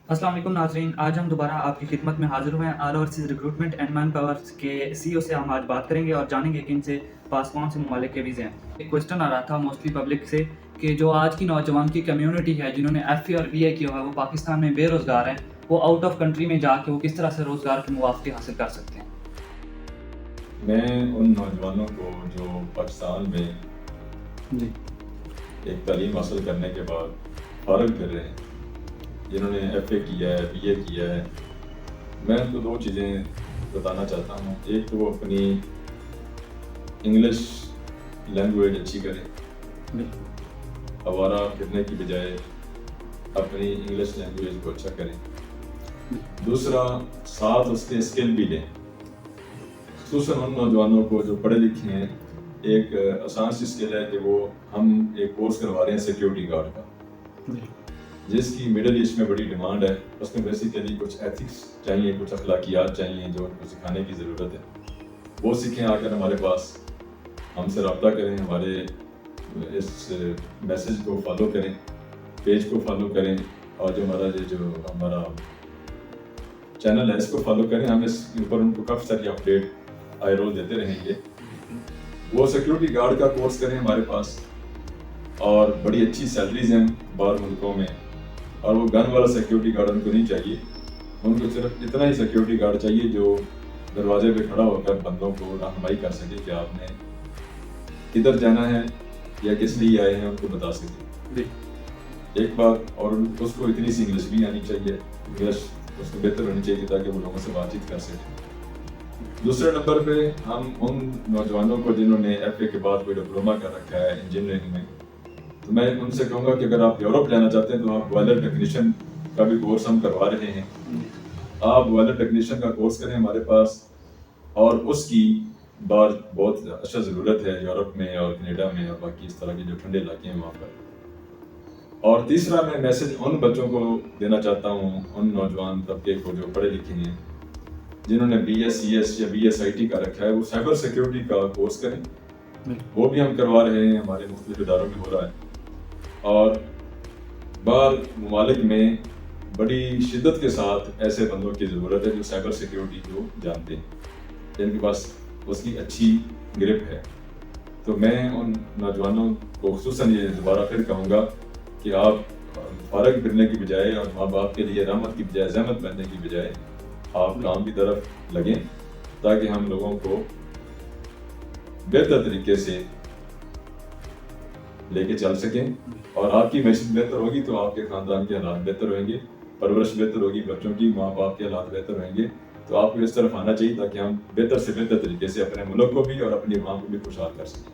अस्सलाम वालेकुम नाज़रीन, आज हम दोबारा आपकी खिदमत में हाज़िर हुए हैं। All overseas recruitment and man power के सीईओ से हम आज बात करेंगे और जानेंगे कि इनसे पास कौन से ममालिक के वीज़े हैं। एक क्वेश्चन आ रहा था मोस्टली पब्लिक से कि जो आज की नौजवान की कम्युनिटी है जिन्होंने एफए और बीए किया हुआ है वो पाकिस्तान में बेरोज़गार हैं, वो आउट ऑफ कंट्री में जाके वो किस तरह से रोज़गार के मौक़े हासिल कर सकते हैं। मैं उन नौजवानों को जो पाकिस्तान में जी एक तालीम हासिल करने के बाद फ़ारग कर रहे हैं, जिन्होंने एफए किया है, बीए किया है, मैं उनको दो चीज़ें बताना चाहता हूँ। एक तो वो अपनी इंग्लिश लैंग्वेज अच्छी करें, बिल्कुल आवारा फिरने की बजाय अपनी इंग्लिश लैंग्वेज को अच्छा करें। दूसरा, साथ उसके स्किल भी लें, खुसूसन उन नौजवानों को जो पढ़े लिखे हैं। एक आसान सी स्किल है कि हम एक कोर्स करवा रहे हैं सिक्योरिटी गार्ड का, जिसकी मिडल ईस्ट में बड़ी डिमांड है। उसमें बेसिकली कुछ एथिक्स चाहिए, कुछ अखलाकियात चाहिए जो उनको सिखाने की ज़रूरत है। वो सीखें आकर हमारे पास, हमसे रब्ता करें, हमारे इस मैसेज को फॉलो करें, पेज को फॉलो करें और जो हमारा चैनल है इसको फॉलो करें। हम इस ऊपर उनको काफ़ी सारी अपडेट आए रोज़ देते रहेंगे। वो सिक्योरिटी गार्ड का कोर्स करें हमारे पास, और बड़ी अच्छी सैलरीज हैं बाहर मुल्कों में। और वो गन वाला सिक्योरिटी गार्ड उनको नहीं चाहिए, उनको सिर्फ इतना ही सिक्योरिटी गार्ड चाहिए जो दरवाजे पे खड़ा होकर बंदों को रहनुमाई कर सके कि आपने किधर जाना है या किस लिए आए हैं, उनको बता सके। एक बात, और उसको इतनी सी इंग्लिश भी आनी चाहिए, इंग्लिश उसको बेहतर होनी चाहिए ताकि वो लोगों से बातचीत कर सके। दूसरे नंबर पे हम उन नौजवानों को जिन्होंने एफए के बाद कोई डिप्लोमा कर रखा है इंजीनियरिंग में, तो मैं उनसे कहूँगा कि अगर आप यूरोप जाना चाहते हैं तो आप बॉयलर टेक्नीशियन का भी कोर्स हम करवा रहे हैं। आप बॉयलर टेक्नीशियन का कोर्स करें हमारे पास, और उसकी बहुत अच्छा ज़रूरत है यूरोप में और कनाडा में और बाकी इस तरह के जो ठंडे इलाके हैं वहाँ पर। और तीसरा, मैं मैसेज उन बच्चों को देना चाहता हूँ, उन नौजवान तबके को जो पढ़े लिखे हैं, जिन्होंने BScs या BSIT का रखा है, वो साइबर सिक्योरिटी का कोर्स करें। वो भी हम करवा रहे हैं, हमारे मुख्तलिफ इदारों में हो रहा है। और बाहर ममालिक में बड़ी शिद्दत के साथ ऐसे बंदों की ज़रूरत है जो साइबर सिक्योरिटी को जानते हैं, जिनके पास उसकी अच्छी ग्रिप है। तो मैं उन नौजवानों को खुसूसन ये दोबारा फिर कहूँगा कि आप फ़ारग फिरने की बजाय और माँ बाप के लिए रहमत की बजाय ज़हमत बनने की बजाय आप काम की तरफ लगें, ताकि हम लोगों को बेहतर तरीके से लेके चल सकें। और आपकी मैसेज बेहतर होगी तो आपके ख़ानदान के हालात बेहतर होंगे, परवरिश बेहतर होगी, बच्चों की माँ बाप के हालात बेहतर होंगे। तो आपको इस तरफ आना चाहिए ताकि हम बेहतर से बेहतर तरीके से अपने मुल्क को भी और अपनी माँ को भी खुशहाल कर सकें।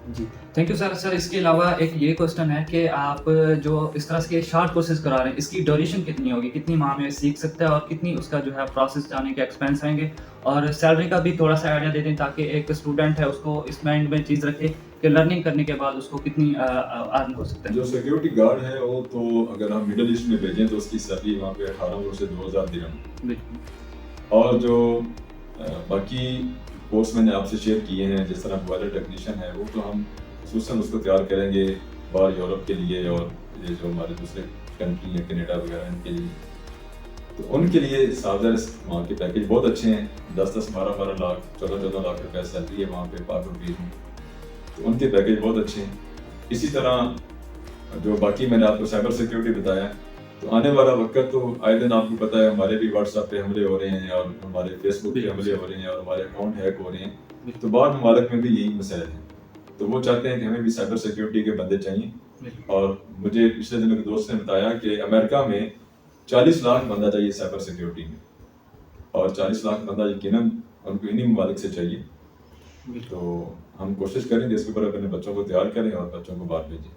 जी, थैंक यू सर। सर इसके अलावा एक ये क्वेश्चन है कि आप जो इस तरह के शार्ट कोर्सेज करा रहे हैं, इसकी ड्यूरेशन कितनी होगी, कितनी माह में सीख सकता है और कितनी उसका जो है प्रोसेस जाने के एक्सपेंस रहेंगे, और सैलरी का भी थोड़ा सा आइडिया दे दें ताकि एक स्टूडेंट है उसको इस माइंड में चीज़ रखे कि लर्निंग करने के बाद उसको कितनी अर्न हो सकता है। जो सिक्योरिटी गार्ड है वो तो अगर हम मिडल ईस्ट में भेजें तो उसकी सैलरी वहाँ पे 1800 से 2000 दिरहम। बिल्कुल। और जो बाकी कोर्स मैंने आपसे शेयर किए हैं, जिस तरह बॉयलर टेक्नीशियन है, वो तो हम खुसूसन उसको तैयार करेंगे बाहर यूरोप के लिए और ये जो हमारे दूसरे कंट्री हैं कनाडा वगैरह इनके लिए। तो उनके लिए 7,000 वहाँ के पैकेज बहुत अच्छे हैं, 10-10, 12-12 लाख, 14-14 लाख रुपए सैलरी है वहाँ पे पाक रुपीज़ में। तो उनके पैकेज बहुत अच्छे हैं। इसी तरह जो बाकी मैंने आपको साइबर सिक्योरिटी बताया, तो आने वाला वक्त तो आए दिन आपको पता है हमारे भी व्हाट्सएप पे हमले हो रहे हैं और हमारे फेसबुक पे हमले हो रहे हैं और हमारे अकाउंट हैक हो रहे हैं। तो बाहर ममालिक में भी यही मसला है, तो वो चाहते हैं कि हमें भी साइबर सिक्योरिटी के बंदे चाहिए। और मुझे पिछले दिनों के दोस्त ने बताया कि अमेरिका में 40 लाख बंदा चाहिए साइबर सिक्योरिटी में, और 40 लाख बंदा यकीनन उनको इन्हीं ममालिक से चाहिए। तो हम कोशिश करेंगे इसके ऊपर अपने बच्चों को तैयार करें और बच्चों को बाहर भेजें।